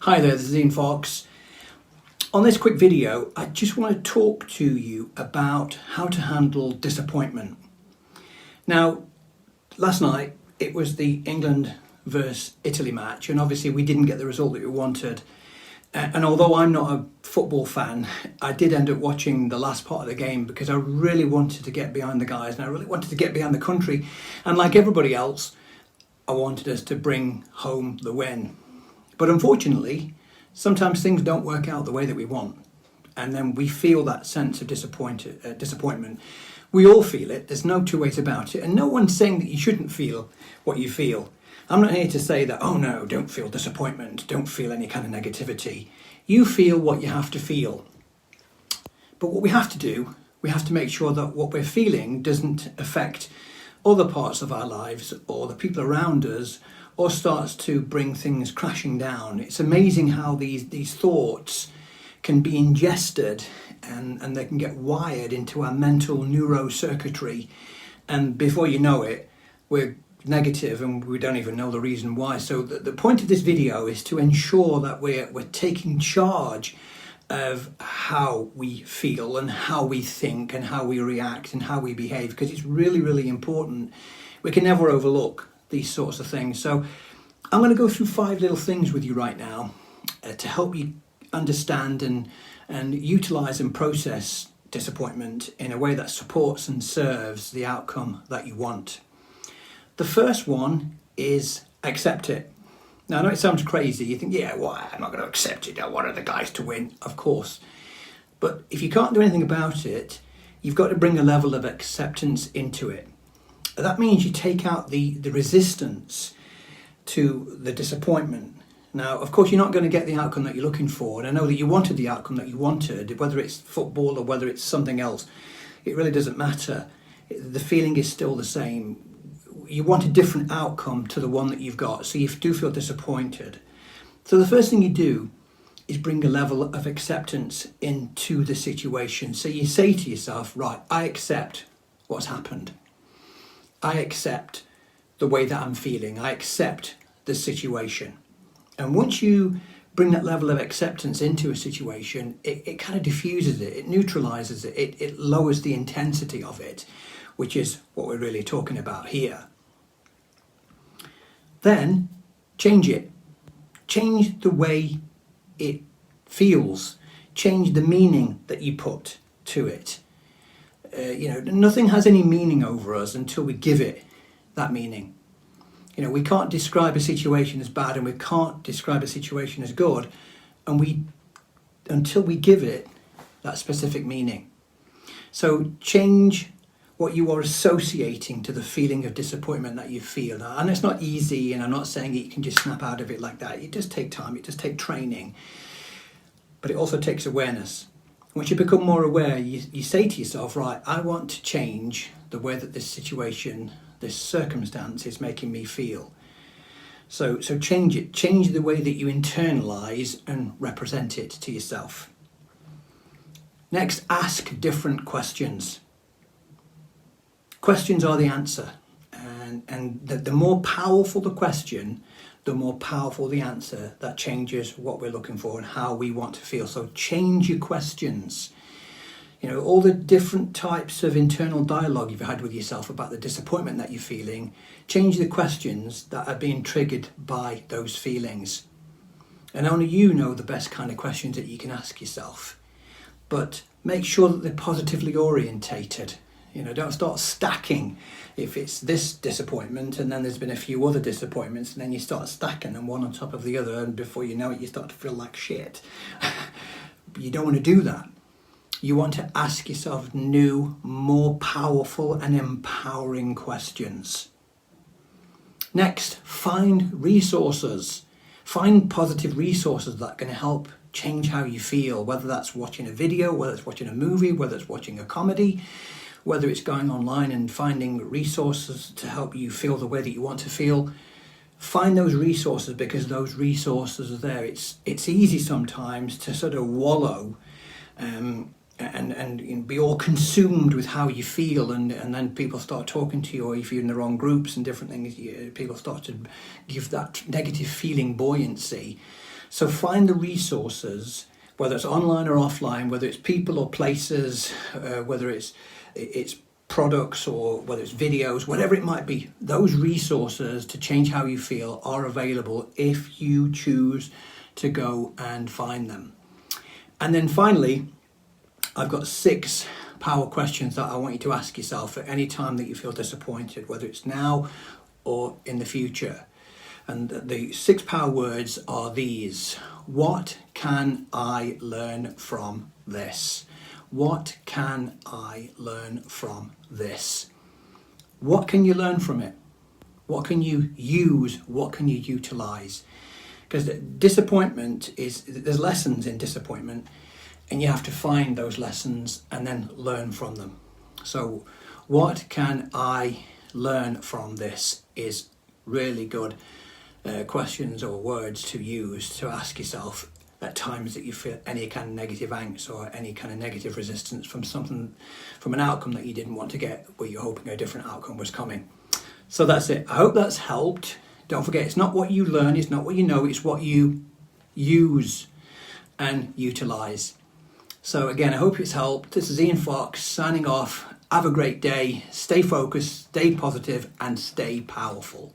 Hi there, this is Ian Fox. On this quick video, I just want to talk to you about how to handle disappointment. Now, last night it was the England versus Italy match, and obviously we didn't get the result that we wanted. And although I'm not a football fan, I did end up watching the last part of the game because I really wanted to get behind the guys and I really wanted to get behind the country. And like everybody else, I wanted us to bring home the win. But unfortunately, sometimes things don't work out the way that we want. And then we feel that sense of disappointment. We all feel it. There's no two ways about it. And no one's saying that you shouldn't feel what you feel. I'm not here to say that, oh no, don't feel disappointment. Don't feel any kind of negativity. You feel what you have to feel. But what we have to do, we have to make sure that what we're feeling doesn't affect other parts of our lives or the people around us, or starts to bring things crashing down. It's amazing how these thoughts can be ingested and they can get wired into our mental neurocircuitry. And before you know it, we're negative and we don't even know the reason why. So the point of this video is to ensure that we're taking charge of how we feel and how we think and how we react and how we behave, because it's really, really important. We can never overlook these sorts of things. So I'm going to go through 5 little things with you right now to help you understand and utilize and process disappointment in a way that supports and serves the outcome that you want. The first one is accept it. Now, I know it sounds crazy. You think, yeah, why? I'm not going to accept it. I wanted the guys to win, of course. But if you can't do anything about it, you've got to bring a level of acceptance into it. That means you take out the resistance to the disappointment. Now, of course, you're not going to get the outcome that you're looking for. And I know that you wanted the outcome that you wanted, whether it's football or whether it's something else. It really doesn't matter. The feeling is still the same. You want a different outcome to the one that you've got, so you do feel disappointed. So the first thing you do is bring a level of acceptance into the situation. So you say to yourself, right, I accept what's happened. I accept the way that I'm feeling. I accept the situation. And once you bring that level of acceptance into a situation, it kind of diffuses it, it neutralizes it, it lowers the intensity of it, which is what we're really talking about here. Then change it. Change the way it feels. Change the meaning that you put to it. Nothing has any meaning over us until we give it that meaning. We can't describe a situation as bad and we can't describe a situation as good until we give it that specific meaning. So change what you are associating to the feeling of disappointment that you feel. And it's not easy, and I'm not saying that you can just snap out of it like that. It does take time, it does take training, but it also takes awareness. Once you become more aware, you say to yourself, right, I want to change the way that this situation, this circumstance is making me feel. So change it. Change the way that you internalize and represent it to yourself. Next, ask different questions. Questions are the answer. And the more powerful the question, the more powerful the answer that changes what we're looking for and how we want to feel. So change your questions. All the different types of internal dialogue you've had with yourself about the disappointment that you're feeling, change the questions that are being triggered by those feelings. And only you know the best kind of questions that you can ask yourself. But make sure that they're positively orientated. Don't start stacking. If it's this disappointment and then there's been a few other disappointments, and then you start stacking them one on top of the other, and before you know it, you start to feel like shit. You don't want to do that. You want to ask yourself new, more powerful and empowering questions. Next, find resources. Find positive resources that can help change how you feel, whether that's watching a video, whether it's watching a movie, whether it's watching a comedy, whether it's going online and finding resources to help you feel the way that you want to feel. Find those resources, because those resources are there. It's easy sometimes to sort of wallow and be all consumed with how you feel, and then people start talking to you, or if you're in the wrong groups and different things, people start to give that negative feeling buoyancy. So find the resources, whether it's online or offline, whether it's people or places, whether it's products or whether it's videos, whatever it might be. Those resources to change how you feel are available if you choose to go and find them. And then finally, I've got 6 power questions that I want you to ask yourself at any time that you feel disappointed, whether it's now or in the future. And the 6 power words are these. What can I learn from this? What can I learn from this? What can you learn from it? What can you use? What can you utilize? Because disappointment there's lessons in disappointment, and you have to find those lessons and then learn from them. So what can I learn from this is really good questions or words to use to ask yourself at times that you feel any kind of negative angst or any kind of negative resistance from an outcome that you didn't want to get, where you're hoping a different outcome was coming. So that's it. I hope that's helped. Don't forget, it's not what you learn, it's not what you know, it's what you use and utilize. So again, I hope it's helped. This is Ian Fox signing off. Have a great day. Stay focused, stay positive, and stay powerful.